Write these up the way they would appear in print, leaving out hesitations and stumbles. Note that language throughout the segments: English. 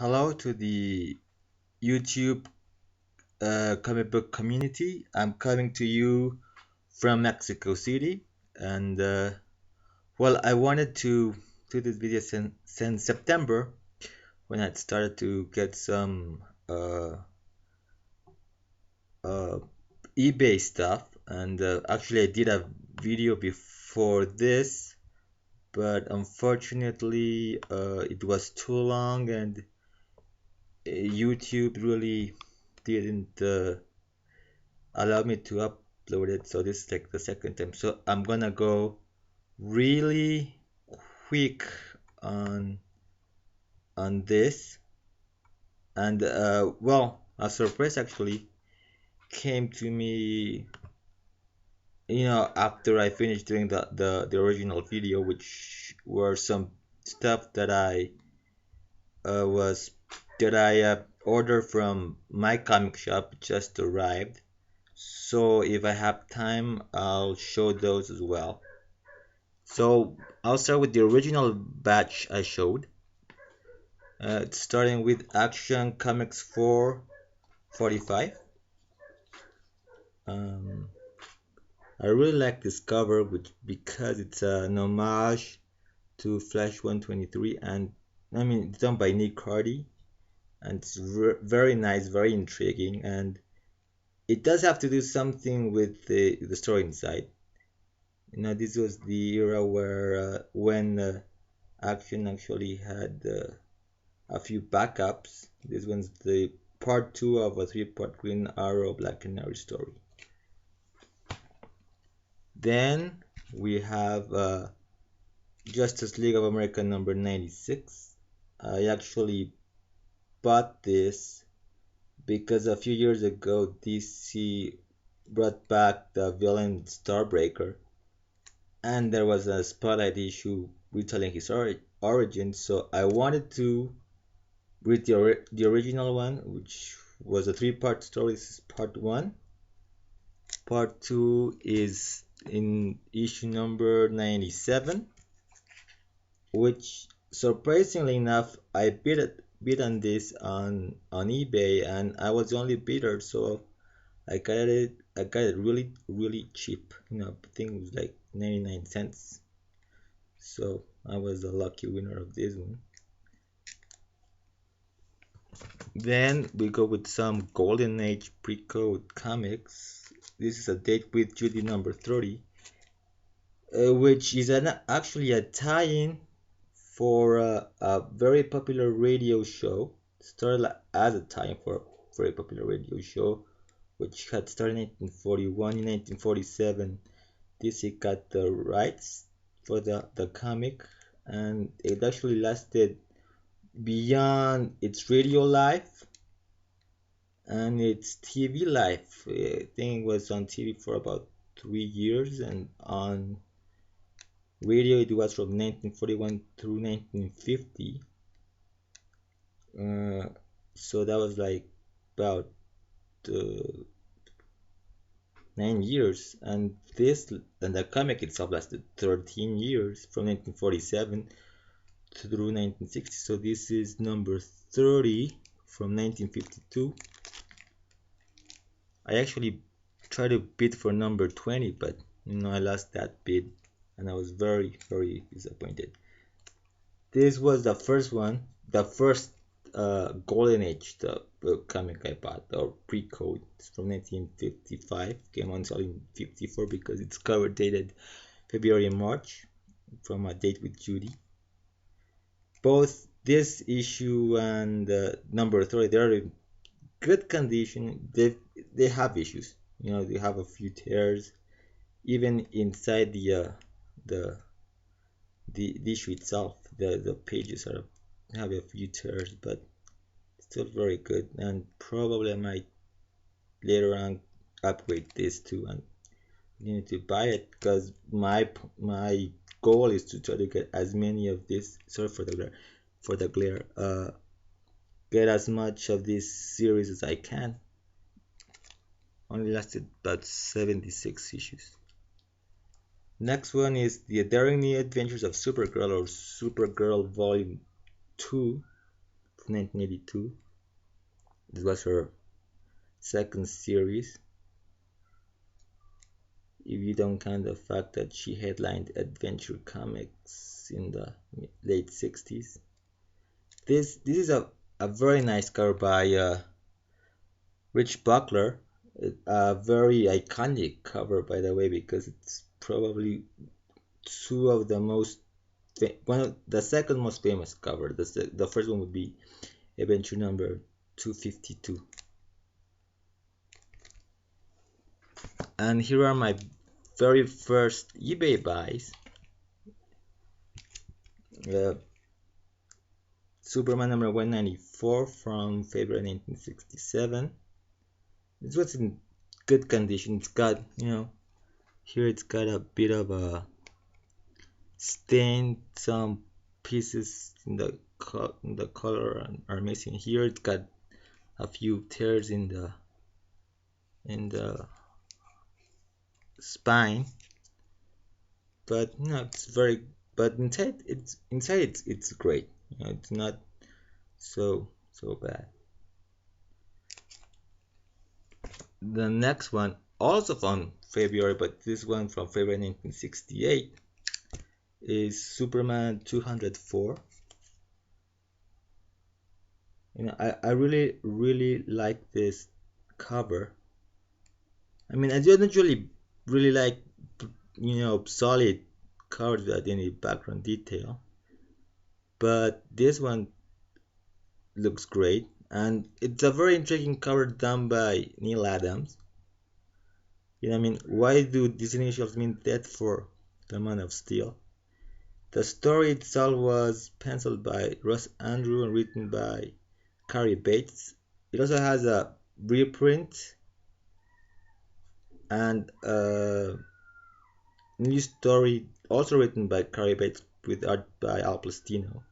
Hello to the YouTube comic book community. I'm coming to you from Mexico City, and I wanted to do this video since September when I started to get some uh, eBay stuff, and actually I did a video before this, but unfortunately it was too long, and YouTube really didn't allow me to upload it. So this is like the second time, so I'm gonna go really quick on this. And a surprise actually came to me, after I finished doing the original video, which were some stuff that was I ordered from my comic shop, just arrived. So if I have time, I'll show those as well. So I'll start with the original batch I showed, starting with Action Comics 445. Um, I really like this cover, because it's an homage to Flash 123, and I mean it's done by Nick Hardy, and it's very nice, very intriguing, and it does have to do something with the story inside. This was the era where when Action actually had a few backups. This one's the part two of a three-part Green Arrow Black Canary story. Then we have Justice League of America number 96. I actually bought this because a few years ago DC brought back the villain Starbreaker, and there was a spotlight issue retelling his origin, so I wanted to read the original one, which was a three-part story. This is part one. Part two is in issue number 97, which surprisingly enough, I bid on this on eBay, and I was the only bidder, so I got it really cheap. I think it was like 99 cents. So I was a lucky winner of this one. Then we go with some Golden Age pre-code comics. This is a Date with Judy number 30, which is actually a tie-in for a very popular radio show. Started as a tie-in for a very popular radio show, which had started in 1941. In 1947, DC got the rights for the comic, and it actually lasted beyond its radio life and its TV life. I think it was on TV for about 3 years, and on radio it was from 1941 through 1950. So that was like about uh, 9 years, and the comic itself lasted 13 years from 1947 through 1960. So this is number 30 from 1952. I actually tried to bid for number 20, but I lost that bid, and I was very disappointed. This was the first one, the first Golden Age comic I bought, or pre-code. It's from 1955, came on sale in 54 because it's cover dated February and March, from A Date with Judy. Both this issue and number 30, they're in good condition. They have issues. They have a few tears, even inside the the issue itself. The pages have a few tears, but still very good. And probably I might later on upgrade this too, and need to buy it, because my goal is to try to get as many of this. Sorry for the glare. Get as much of this series as I can. Only lasted about 76 issues. Next one is The Daring New Adventures of Supergirl, or Supergirl Volume 2, 1982. This was her second series, if you don't count the fact that she headlined Adventure Comics in the late 60s. This is a very nice cover by Rich Buckler, a very iconic cover, by the way, because it's probably two of the most the second most famous cover. The first one would be Adventure number 252. And here are my very first eBay buys. Superman number 194 from February 1967. This was in good condition. It's got, here it's got a bit of a stain. Some pieces in the color are missing. Here it's got a few tears in the spine, but it's very. But inside it's great. It's not so bad. The next one, also from February, but this one from February 1968, is Superman 204. I really like this cover. I mean, I don't usually really like solid covers without any background detail, but this one looks great, and it's a very intriguing cover done by Neal Adams. I mean, why do these initials mean death for the Man of Steel? The story itself was penciled by Russ Andru and written by Cary Bates. It also has a reprint and a new story also written by Cary Bates with art by Al Plastino.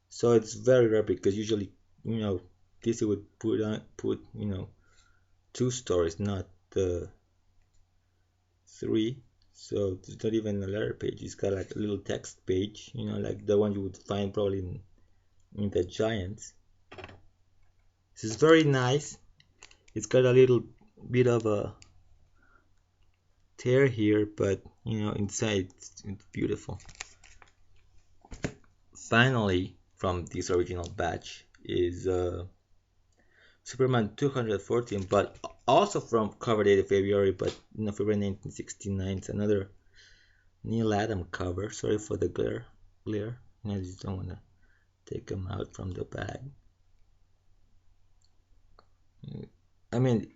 So it's very rare, because usually DC would put two stories, not three. So it's not even a letter page. It's got like a little text page, like the one you would find probably in the Giants. This is very nice. It's got a little bit of a tear here, but inside it's beautiful. Finally, from this original batch is Superman 214, but also from cover date of February, but February 1969. It's another Neal Adams cover. Sorry for the glare. I just don't want to take them out from the bag. I mean,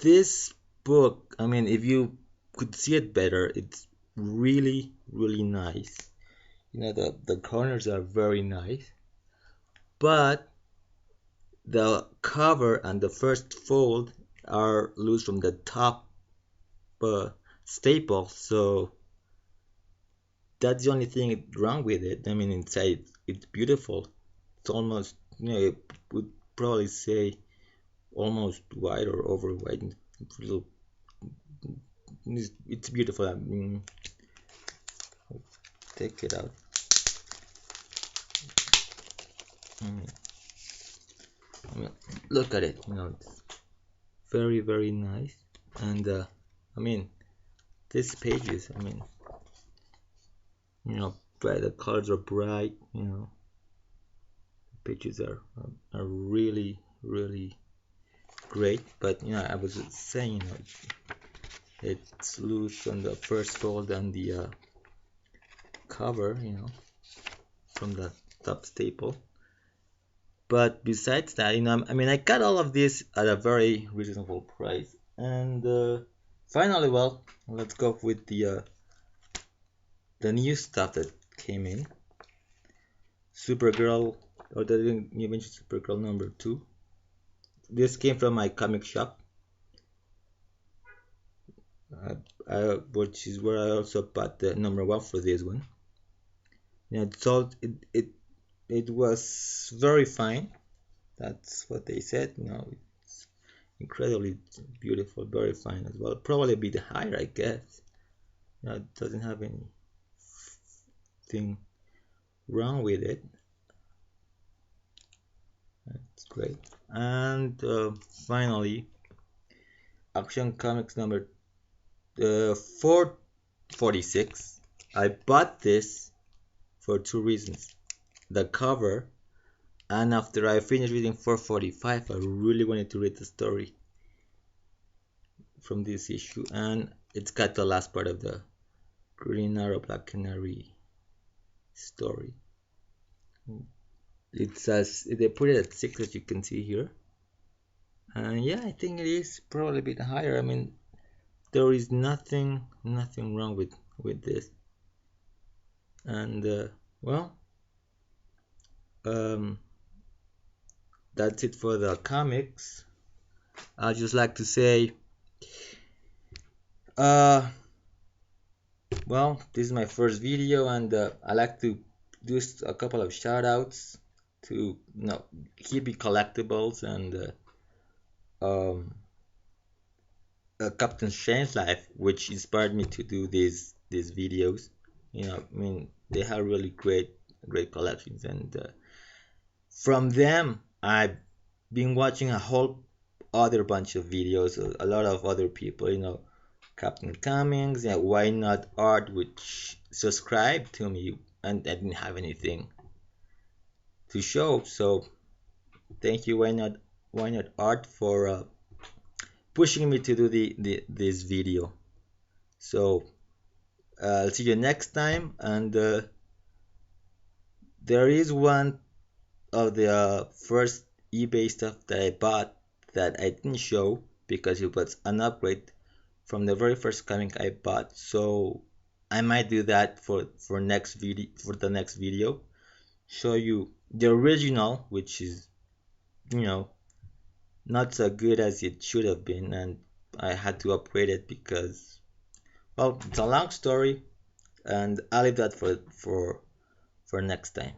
this book, I mean, if you could see it better, it's really nice. The corners are very nice, but the cover and the first fold are loose from the top staple, so that's the only thing wrong with it. I mean, inside it's beautiful. It's almost, you would probably say almost white or over white. It's beautiful. I mean, take it out. I mean, look at it. It's very nice. And I mean, these pages. I mean, bright. The colors are bright. The pages are really great. But I was saying, it's loose on the first fold and the cover, from the top staple. But besides that, I mean, I got all of this at a very reasonable price. And finally, well, let's go with the new stuff that came in. Supergirl, or the new adventure Supergirl number 2. This came from my comic shop, which is where I also bought the number 1 for this one. It was very fine. That's what they said. It's incredibly beautiful, very fine as well. Probably a bit higher, I guess. It doesn't have anything wrong with it. That's great. And finally, Action Comics number 446. I bought this for two reasons: the cover, and after I finished reading 445, I really wanted to read the story from this issue, and it's got the last part of the Green Arrow Black Canary story. It says they put it at 6, as you can see here, and yeah, I think it is probably a bit higher. I mean, there is nothing wrong with this, and well, um, that's it for the comics. I'd just like to say, well, this is my first video, and I like to do a couple of shout outs to Hibby Collectibles and Captain Shane's Life, which inspired me to do these videos. I mean, they have really great collections, and from them I've been watching a whole other bunch of videos, a lot of other people, Captain Cummings, Why Not Art, which subscribed to me, and I didn't have anything to show. So thank you, Why Not Art, for pushing me to do this video. So I'll see you next time, and there is one of the first eBay stuff that I bought that I didn't show because it was an upgrade from the very first comic I bought. So I might do that for the next video. Show you the original, which is not so good as it should have been, and I had to upgrade it because, well, it's a long story, and I'll leave that for next time.